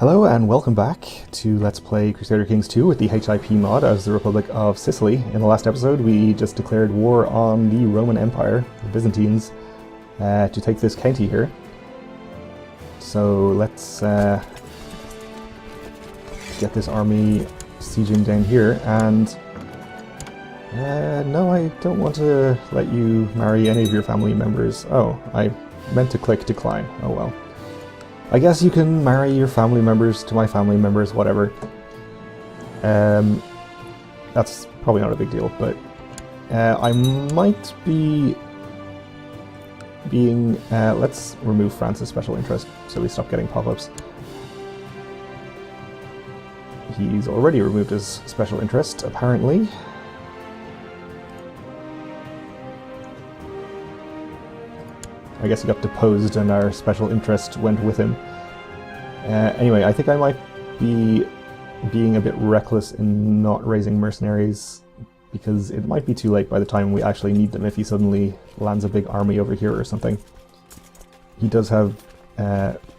Hello and welcome back to Let's Play Crusader Kings 2 with the HIP mod as the Republic of Sicily. In the last episode we just declared war on the Roman Empire, the Byzantines, to take this county here. So let's get this army sieging down here, and no, I don't want to let you marry any of your family members. Oh, I meant to click decline. Oh well. I guess you can marry your family members to my family members, whatever. That's probably not a big deal, but I might be being... let's remove France's special interest so we stop getting pop-ups. He's already removed his special interest, apparently. I guess he got deposed and our special interest went with him. Anyway, I think I might be being a bit reckless in not raising mercenaries, because it might be too late by the time we actually need them if he suddenly lands a big army over here or something. He does have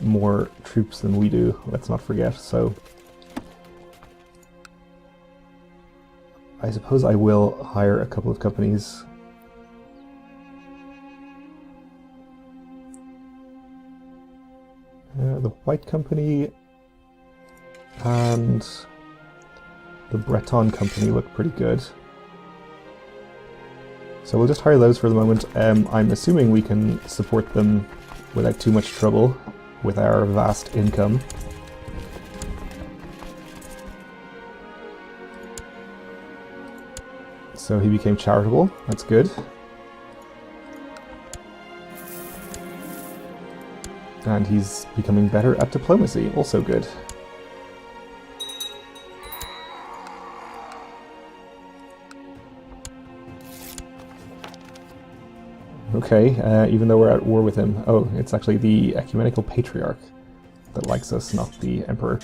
more troops than we do, let's not forget, so... I suppose I will hire a couple of companies. The White Company and the Breton Company look pretty good. So we'll just hire those for the moment. I'm assuming we can support them without too much trouble with our vast income. So he became charitable, that's good. And he's becoming better at diplomacy, also good. Okay, even though we're at war with him. Oh, it's actually the Ecumenical Patriarch that likes us, not the Emperor.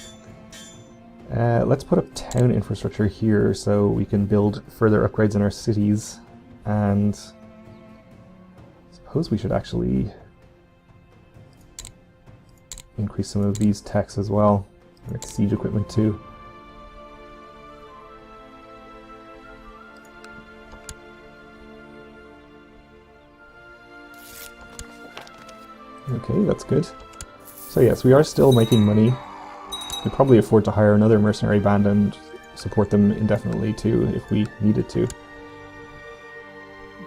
Let's put up town infrastructure here so we can build further upgrades in our cities. And I suppose we should actually increase some of these techs as well, like siege equipment too. Okay, that's good. So yes, we are still making money. We could probably afford to hire another mercenary band and support them indefinitely too if we needed to.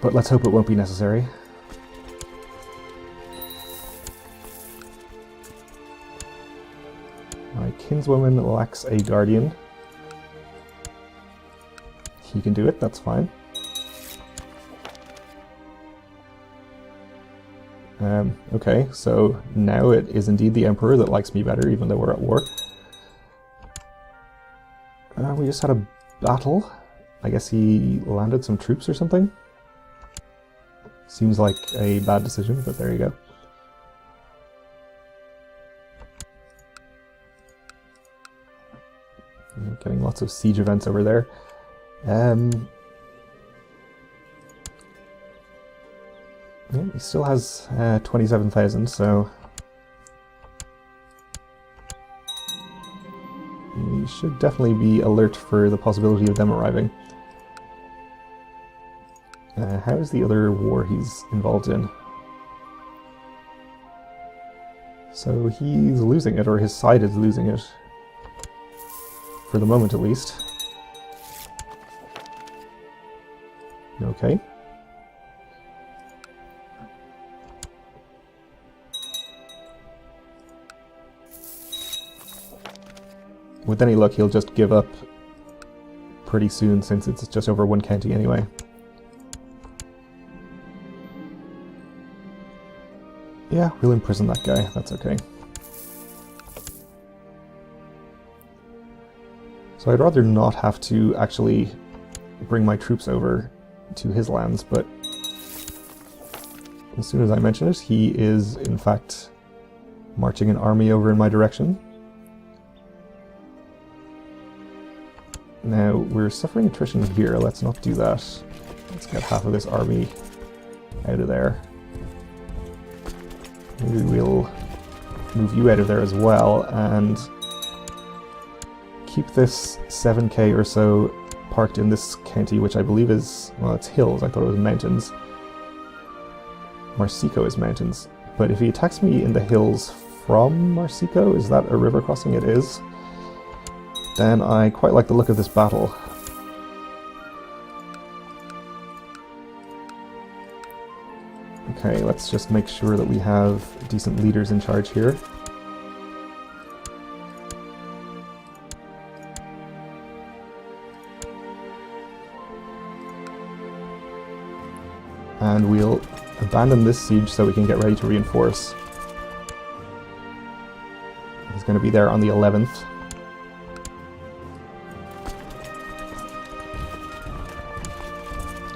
But let's hope it won't be necessary. My kinswoman lacks a guardian. He can do it, that's fine. Okay, so now it is indeed the Emperor that likes me better, even though we're at war. We just had a battle. I guess he landed some troops or something. Seems like a bad decision, but there you go. Getting lots of siege events over there. Yeah, he still has 27,000, so we should definitely be alert for the possibility of them arriving. How is the other war he's involved in? So he's losing it, or his side is losing it. For the moment, at least. Okay. With any luck, he'll just give up pretty soon, since it's just over one county anyway. Yeah, we'll imprison that guy, that's okay. So I'd rather not have to actually bring my troops over to his lands, but as soon as I mention it, he is in fact marching an army over in my direction. Now, we're suffering attrition here, let's not do that. Let's get half of this army out of there. Maybe we'll move you out of there as well, and keep this 7k or so parked in this county, which I believe is, well, it's hills. I thought it was mountains. Marsico is mountains. But if he attacks me in the hills from Marsico, is that a river crossing? It is. Then I quite like the look of this battle. Okay, let's just make sure that we have decent leaders in charge here. And we'll abandon this siege so we can get ready to reinforce. He's going to be there on the 11th.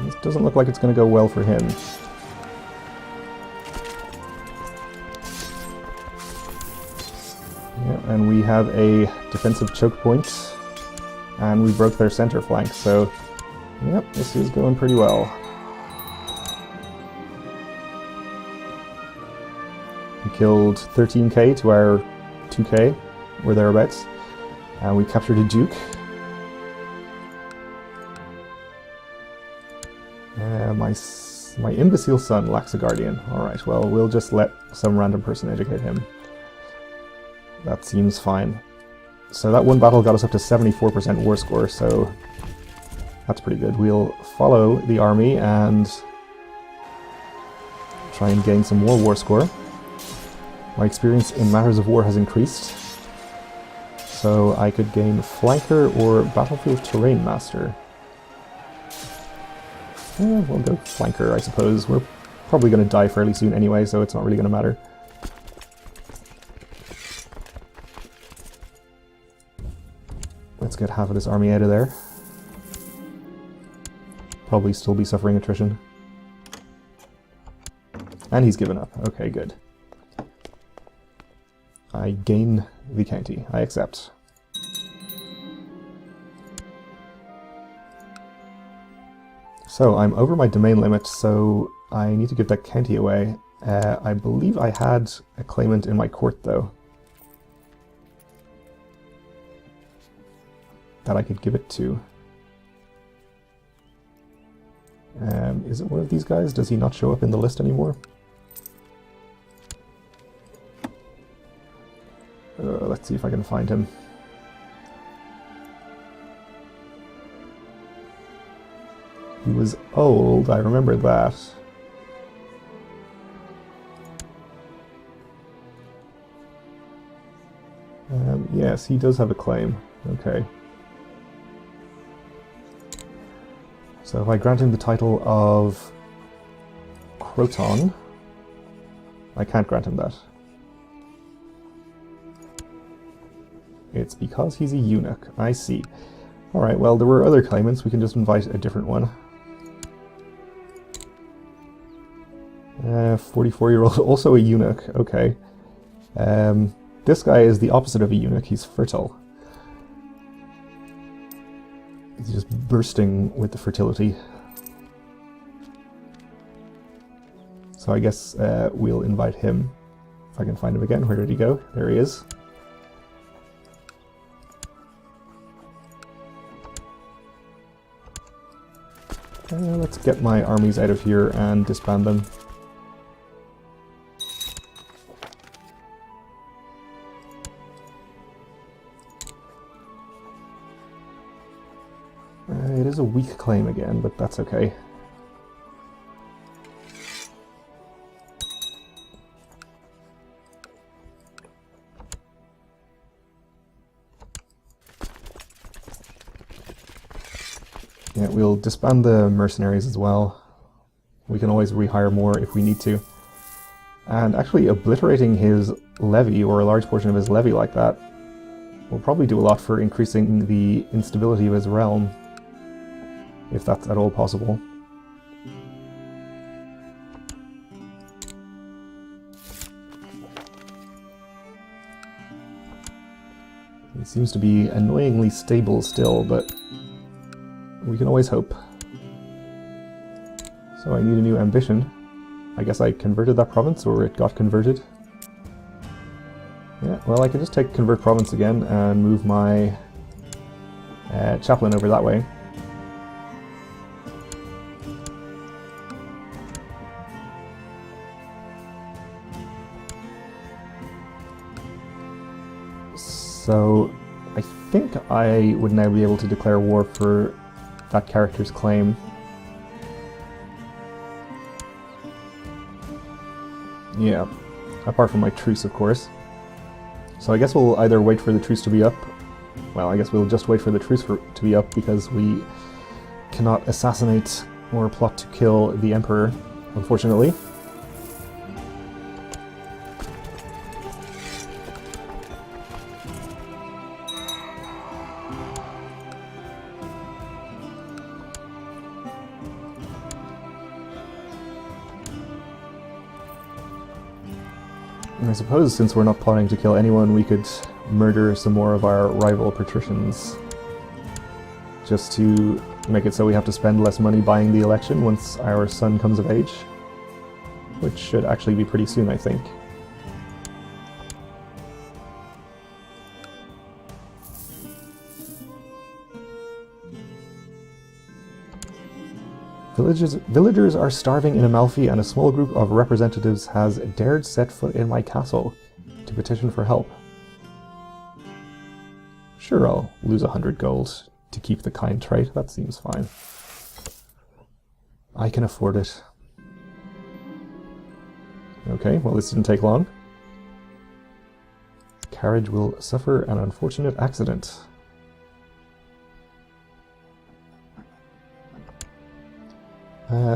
This doesn't look like it's going to go well for him. Yeah, and we have a defensive choke point, and we broke their center flank, so yep, this is going pretty well. We killed 13k to our 2k, or thereabouts, and we captured a duke. My imbecile son lacks a guardian. Alright, well, we'll just let some random person educate him. That seems fine. So that one battle got us up to 74% war score, so that's pretty good. We'll follow the army and try and gain some more war score. My experience in matters of war has increased, so I could gain flanker or battlefield terrain master. We'll go flanker, I suppose. We're probably going to die fairly soon anyway, so it's not really going to matter. Let's get half of this army out of there. Probably still be suffering attrition. And he's given up. Okay, good. I gain the county. I accept. So I'm over my domain limit, so I need to give that county away. I believe I had a claimant in my court, though, that I could give it to. Is it one of these guys? Does he not show up in the list anymore? Let's see if I can find him. He was old, I remember that. Yes, he does have a claim. Okay. So if I grant him the title of Croton, I can't grant him that. It's because he's a eunuch. I see. Alright, well, there were other claimants. We can just invite a different one. 44-year-old, also a eunuch. Okay. This guy is the opposite of a eunuch. He's fertile. He's just bursting with the fertility. So I guess we'll invite him. If I can find him again. Where did he go? There he is. Let's get my armies out of here and disband them. It is a weak claim again, but that's okay. Yeah, we'll disband the mercenaries as well. We can always rehire more if we need to. And actually obliterating his levy, or a large portion of his levy like that, will probably do a lot for increasing the instability of his realm, if that's at all possible. It seems to be annoyingly stable still, but we can always hope. So I need a new ambition. I guess I converted that province, or it got converted. Yeah, well, I can just take convert province again and move my chaplain over that way. So I think I would now be able to declare war for that character's claim. Yeah, apart from my truce, of course. So I guess we'll either wait for the truce to be up. Well, I guess we'll just wait for the truce to be up because we cannot assassinate or plot to kill the Emperor, unfortunately. And I suppose since we're not plotting to kill anyone, we could murder some more of our rival patricians. Just to make it so we have to spend less money buying the election once our son comes of age. Which should actually be pretty soon, I think. Villagers are starving in Amalfi, and a small group of representatives has dared set foot in my castle to petition for help. Sure, I'll lose 100 gold to keep the kind trait. That seems fine. I can afford it. Okay, well, this didn't take long. The carriage will suffer an unfortunate accident.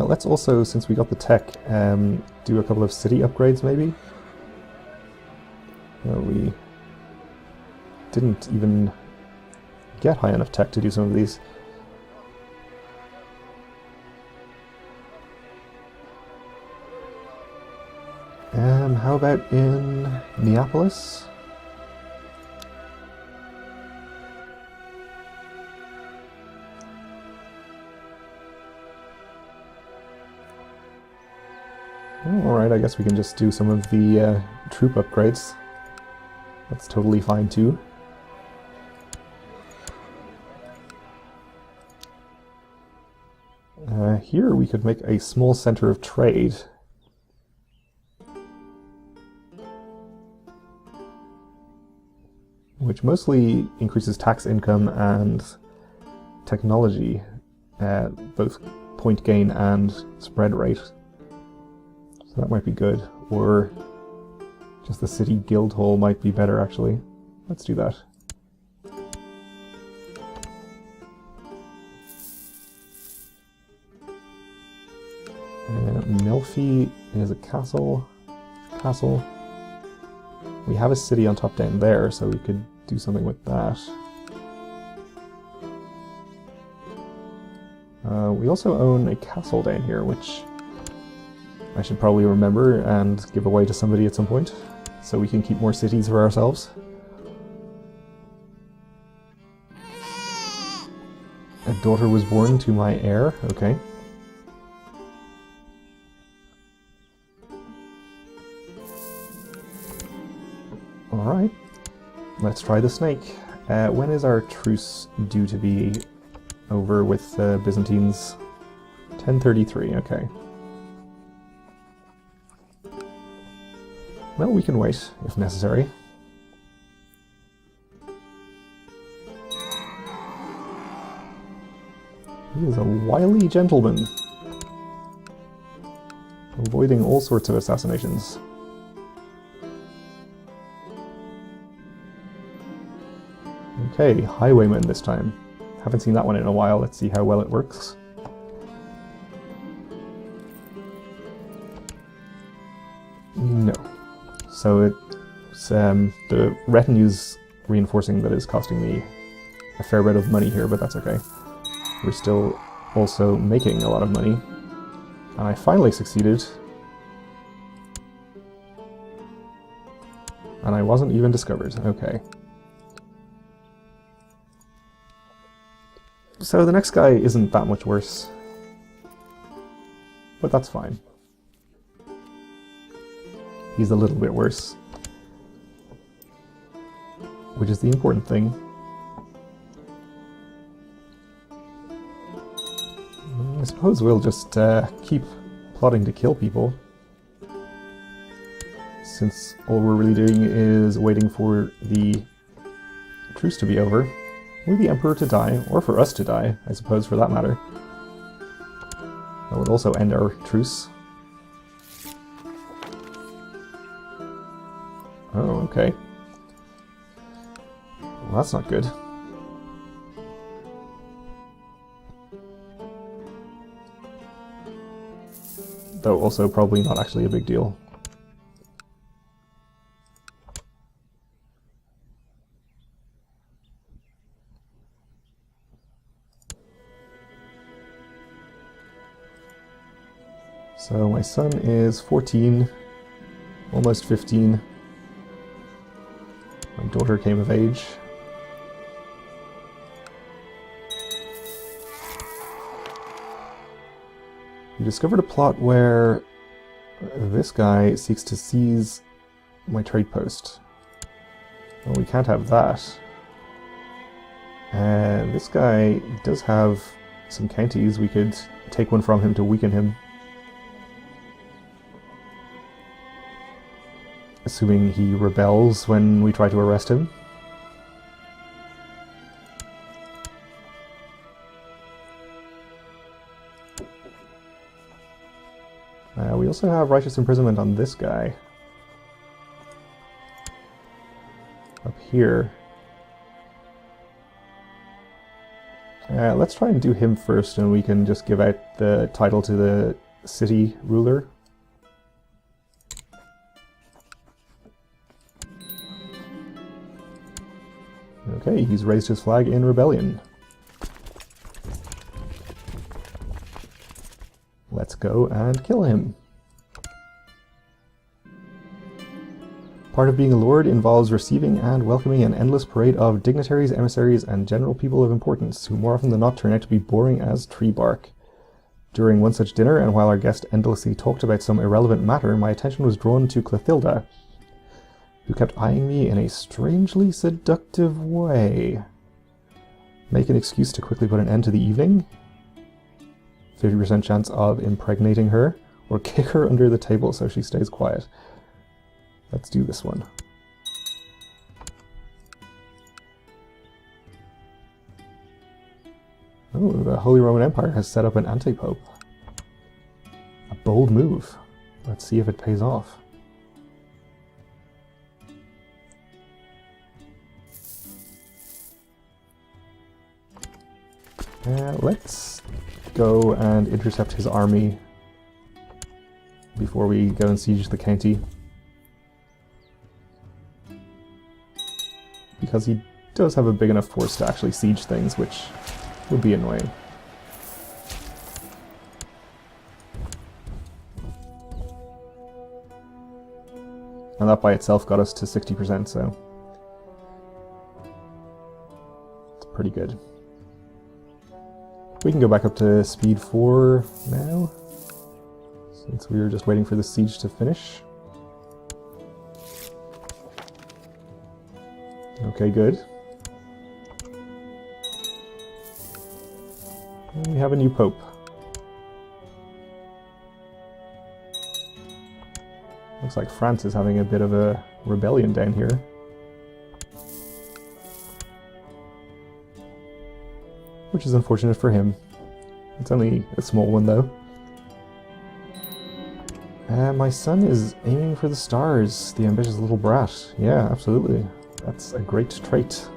Let's also, since we got the tech, do a couple of city upgrades, maybe? No, we didn't even get high enough tech to do some of these. How about in Neapolis? Alright, I guess we can just do some of the troop upgrades. That's totally fine too. Here we could make a small center of trade. Which mostly increases tax income and technology, both point gain and spread rate. So that might be good, or just the city guild hall might be better actually. Let's do that. Melfi is a castle. We have a city on top down there, so we could do something with that. We also own a castle down here, which I should probably remember and give away to somebody at some point, so we can keep more cities for ourselves. A daughter was born to my heir, okay. Alright, let's try the snake. When is our truce due to be over with the Byzantines? 1033, okay. Well, we can wait, if necessary. He is a wily gentleman, avoiding all sorts of assassinations. Okay, highwayman this time. Haven't seen that one in a while, let's see how well it works. No. So it's the retinue's reinforcing that is costing me a fair bit of money here, but that's okay. We're still also making a lot of money. And I finally succeeded. And I wasn't even discovered. Okay. So the next guy isn't that much worse. But that's fine. He's a little bit worse. Which is the important thing. suppose we'll just keep plotting to kill people, since all we're really doing is waiting for the truce to be over, or the Emperor to die, or for us to die, I suppose, for that matter. That would also end our truce. Oh, okay. Well, that's not good. Though also probably not actually a big deal. So my son is 14, almost 15. My daughter came of age. We discovered a plot where this guy seeks to seize my trade post. Well, we can't have that. And this guy does have some counties. We could take one from him to weaken him. Assuming he rebels when we try to arrest him. We also have righteous imprisonment on this guy. Up here. Let's try and do him first, and we can just give out the title to the city ruler. Okay, he's raised his flag in rebellion. Let's go and kill him. Part of being a lord involves receiving and welcoming an endless parade of dignitaries, emissaries, and general people of importance, who more often than not turn out to be boring as tree bark. During one such dinner, and while our guest endlessly talked about some irrelevant matter, my attention was drawn to Clothilda, who kept eyeing me in a strangely seductive way. Make an excuse to quickly put an end to the evening? 50% chance of impregnating her, or kick her under the table so she stays quiet. Let's do this one. Oh, the Holy Roman Empire has set up an anti-pope. A bold move. Let's see if it pays off. Let's go and intercept his army before we go and siege the county. Because he does have a big enough force to actually siege things, which would be annoying. And that by itself got us to 60%, so it's pretty good. We can go back up to speed 4 now, since we were just waiting for the siege to finish. Okay, good. And we have a new pope. Looks like France is having a bit of a rebellion down here. Which is unfortunate for him. It's only a small one, though. My son is aiming for the stars, the ambitious little brat. Yeah, absolutely. That's a great trait.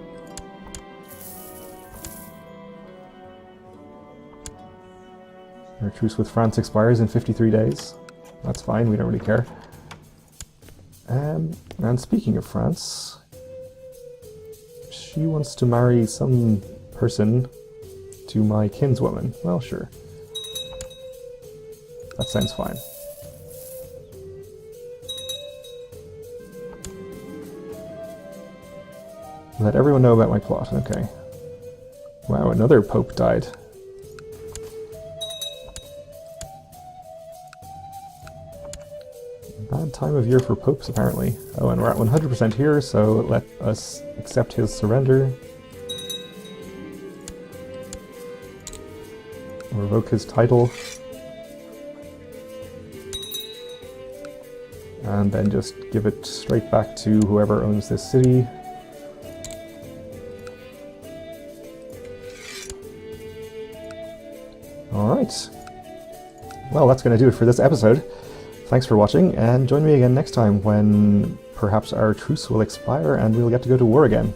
Our truce with France expires in 53 days. That's fine, we don't really care. And speaking of France, she wants to marry some person to my kinswoman. Well, sure. That sounds fine. Let everyone know about my plot. Okay. Wow, another pope died. Bad time of year for popes, apparently. Oh, and we're at 100% here, so let us accept his surrender. revoke his title. And then just give it straight back to whoever owns this city. Alright. Well, that's going to do it for this episode. Thanks for watching, and join me again next time when perhaps our truce will expire and we'll get to go to war again.